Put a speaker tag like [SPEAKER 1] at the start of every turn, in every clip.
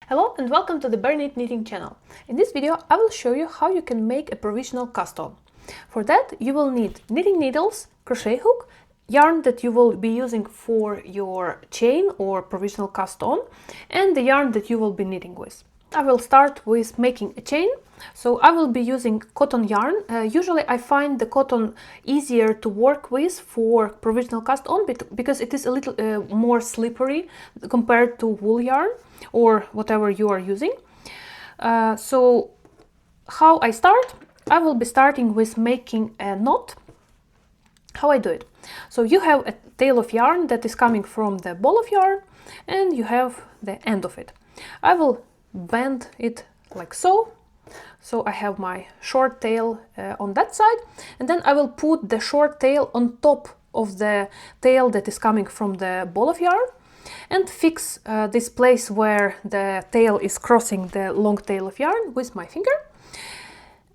[SPEAKER 1] Hello and welcome to the Bare Knit Knitting channel. In this video I will show you how you can make a provisional cast-on. For that you will need knitting needles, crochet hook, yarn that you will be using for your chain or provisional cast-on, and the yarn that you will be knitting with. I will start with making a chain. So I will be using cotton yarn. Usually I find the cotton easier to work with for provisional cast-on because it is a little more slippery compared to wool yarn or whatever you are using. So how I start? I will be starting with making a knot. How I do it? So you have a tail of yarn that is coming from the ball of yarn and you have the end of it. I will bend it like so. So I have my short tail on that side, and then I will put the short tail on top of the tail that is coming from the ball of yarn and fix this place where the tail is crossing the long tail of yarn with my finger.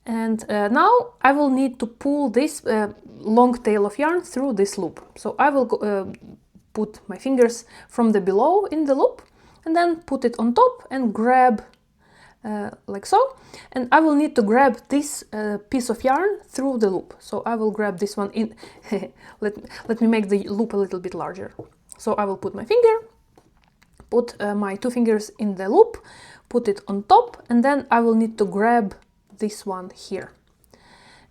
[SPEAKER 1] And now I will need to pull this long tail of yarn through this loop. So I will put my fingers from the below in the loop and then put it on top and grab like so, and I will need to grab this piece of yarn through the loop. So I will grab this one in. let me make the loop a little bit larger. So I will put my finger, put my two fingers in the loop, put it on top, and then I will need to grab this one here.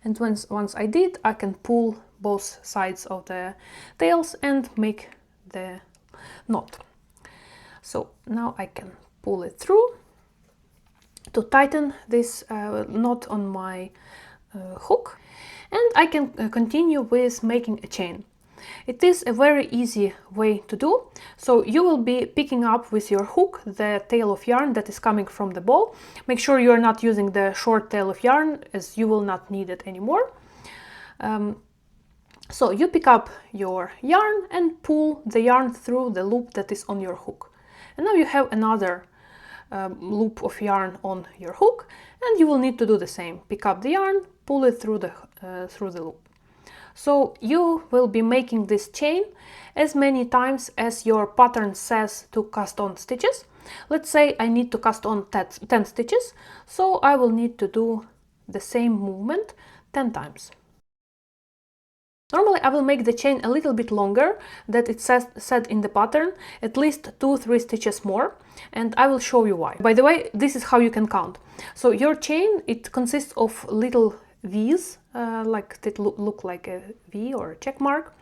[SPEAKER 1] And once I did, I can pull both sides of the tails and make the knot. So now I can pull it through to tighten this knot on my hook, and I can continue with making a chain. It is a very easy way to do. So you will be picking up with your hook the tail of yarn that is coming from the ball. Make sure you are not using the short tail of yarn, as you will not need it anymore. So you pick up your yarn and pull the yarn through the loop that is on your hook. And now you have another loop of yarn on your hook, and you will need to do the same. Pick up the yarn, pull it through the loop. So you will be making this chain as many times as your pattern says to cast on stitches. Let's say I need to cast on 10 stitches, so I will need to do the same movement 10 times. Normally I will make the chain a little bit longer that it said in the pattern, at least 2-3 stitches more, and I will show you why. By the way, this is how you can count. So your chain, it consists of little V's, like that look like a V or a check mark,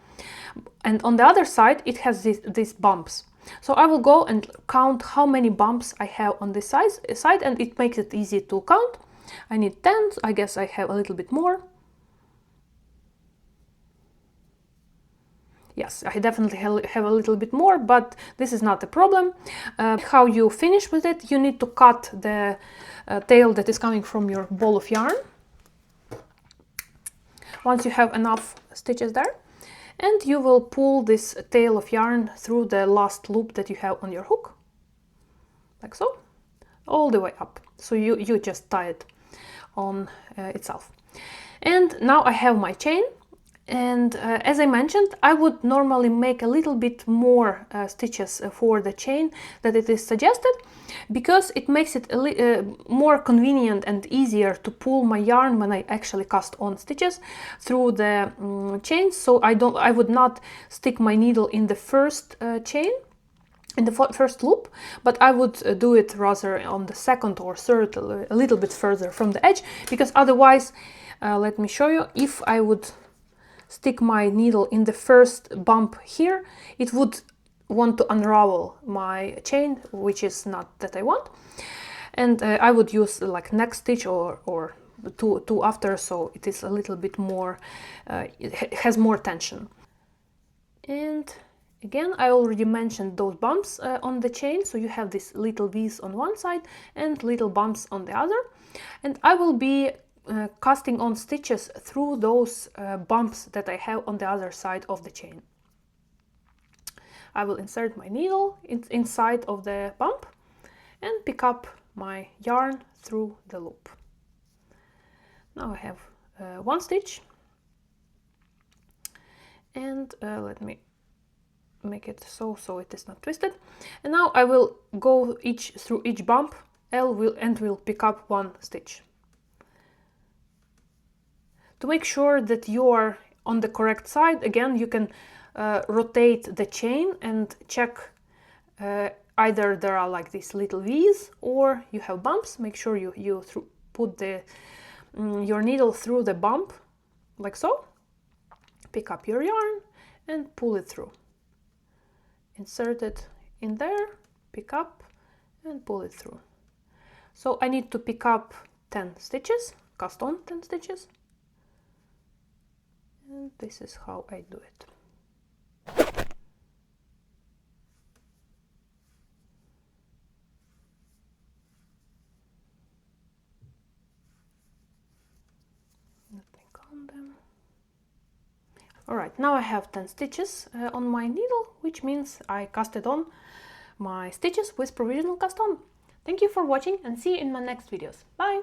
[SPEAKER 1] and on the other side it has these bumps. So I will go and count how many bumps I have on this side, and it makes it easy to count. I need 10, I guess I have a little bit more. Yes, I definitely have a little bit more, but this is not a problem. How you finish with it, you need to cut the tail that is coming from your ball of yarn. Once you have enough stitches there, and you will pull this tail of yarn through the last loop that you have on your hook, like so, all the way up. So you just tie it on itself. And now I have my chain. And as I mentioned, I would normally make a little bit more stitches for the chain that it is suggested, because it makes it more convenient and easier to pull my yarn when I actually cast on stitches through the chain. So I would not stick my needle in the first chain, in the first loop, but I would do it rather on the second or third, a little bit further from the edge, because otherwise, let me show you, if I would stick my needle in the first bump here, it would want to unravel my chain, which is not that I want. And I would use like next stitch or two after, so it is a little bit more, it has more tension. And again, I already mentioned those bumps on the chain, so you have these little V's on one side and little bumps on the other. And I will be casting on stitches through those bumps that I have on the other side of the chain. I will insert my needle inside of the bump and pick up my yarn through the loop. Now I have one stitch, and let me make it so it is not twisted. And now I will go through each bump and will pick up one stitch. To make sure that you are on the correct side, again, you can rotate the chain and check either there are like these little V's or you have bumps. Make sure you put your needle through the bump, like so. Pick up your yarn and pull it through. Insert it in there, pick up and pull it through. So I need to pick up 10 stitches, cast on 10 stitches. And this is how I do it. Nothing on them. Alright, now I have 10 stitches on my needle, which means I casted on my stitches with Provisional cast on. Thank you for watching and see you in my next videos. Bye!